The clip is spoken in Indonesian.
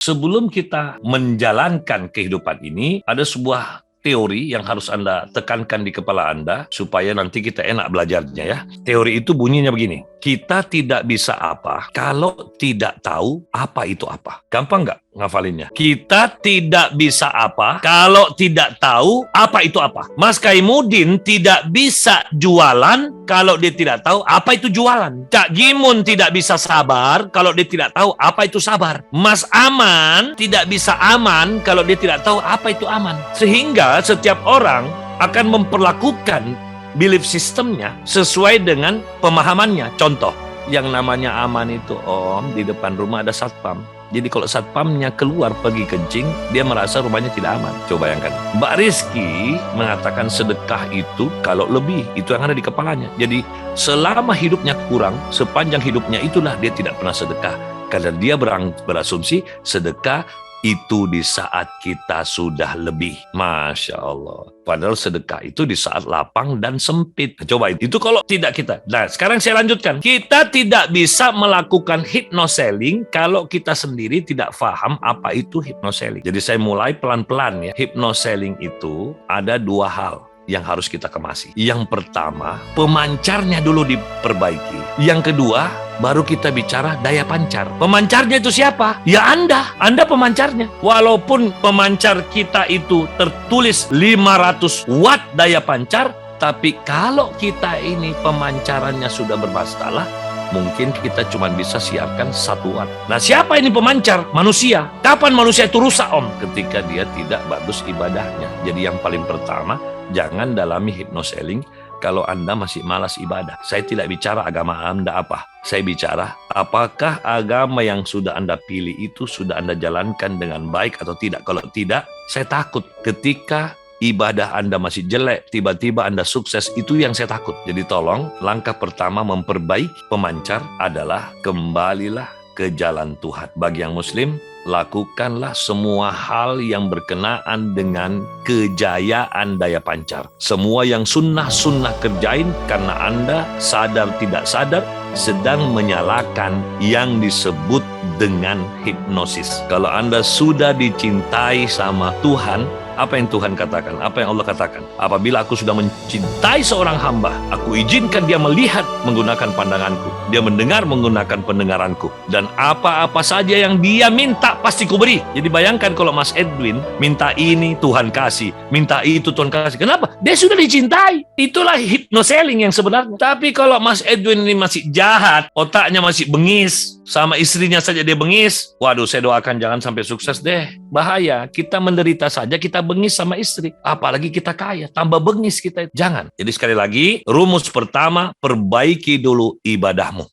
Sebelum kita menjalankan kehidupan ini, ada sebuah teori yang harus Anda tekankan di kepala Anda supaya nanti kita enak belajarnya ya. Teori itu bunyinya begini. Kita tidak bisa apa kalau tidak tahu apa itu apa. Gampang nggak ngafalinnya? Kita tidak bisa apa kalau tidak tahu apa itu apa. Mas Kaimudin tidak bisa jualan kalau dia tidak tahu apa itu jualan. Cak Gimun tidak bisa sabar kalau dia tidak tahu apa itu sabar. Mas Aman tidak bisa aman kalau dia tidak tahu apa itu aman. Sehingga setiap orang akan memperlakukan belief sistemnya sesuai dengan pemahamannya. Contoh, yang namanya aman itu di depan rumah ada satpam. Jadi kalau satpamnya keluar pergi kencing, dia merasa rumahnya tidak aman. Coba bayangkan. Mbak Rizky mengatakan sedekah itu kalau lebih, itu yang ada di kepalanya. Jadi selama hidupnya kurang, sepanjang hidupnya itulah dia tidak pernah sedekah. Karena dia berasumsi sedekah itu di saat kita sudah lebih. Masya Allah. Padahal sedekah itu di saat lapang dan sempit. Coba itu kalau tidak kita. Nah, sekarang saya lanjutkan. Kita tidak bisa melakukan hypnoselling kalau kita sendiri tidak paham apa itu hypnoselling. Jadi saya mulai pelan-pelan ya. Hypnoselling itu ada dua hal yang harus kita kemasi. Yang pertama, pemancarnya dulu diperbaiki. Yang kedua, baru kita bicara daya pancar. Pemancarnya itu siapa? Ya Anda pemancarnya. Walaupun pemancar kita itu tertulis 500 watt daya pancar, tapi kalau kita ini pemancarannya sudah bermasalah, mungkin kita cuma bisa siarkan 1 watt. Nah, siapa ini pemancar? Manusia. Kapan manusia itu rusak, Om? Ketika dia tidak bagus ibadahnya. Jadi yang paling pertama, jangan dalami hypnoselling kalau Anda masih malas ibadah. Saya tidak bicara agama Anda apa. Saya bicara apakah agama yang sudah Anda pilih itu sudah Anda jalankan dengan baik atau tidak. Kalau tidak, saya takut ketika ibadah Anda masih jelek, tiba-tiba Anda sukses, itu yang saya takut. Jadi tolong, langkah pertama memperbaiki pemancar adalah kembalilah ke jalan Tuhan. Bagi yang Muslim, lakukanlah semua hal yang berkenaan dengan kejayaan daya pancar. Semua yang sunnah-sunnah kerjain karena Anda sadar tidak sadar sedang menyalakan yang disebut dengan hipnosis. Kalau Anda sudah dicintai sama Tuhan, apa yang Tuhan katakan? Apa yang Allah katakan? Apabila aku sudah mencintai seorang hamba, aku izinkan dia melihat menggunakan pandanganku. Dia mendengar menggunakan pendengaranku. Dan apa-apa saja yang dia minta, pasti ku beri. Jadi bayangkan kalau Mas Edwin minta ini, Tuhan kasih. Minta itu, Tuhan kasih. Kenapa? Dia sudah dicintai. Itulah hypnoselling yang sebenarnya. Tapi kalau Mas Edwin ini masih jahat, otaknya masih bengis, sama istrinya saja dia bengis, waduh, saya doakan jangan sampai sukses deh. Bahaya, kita menderita saja kita bengis sama istri, apalagi kita kaya, tambah bengis kita. Jangan. Jadi sekali lagi, rumus pertama, perbaiki dulu ibadahmu.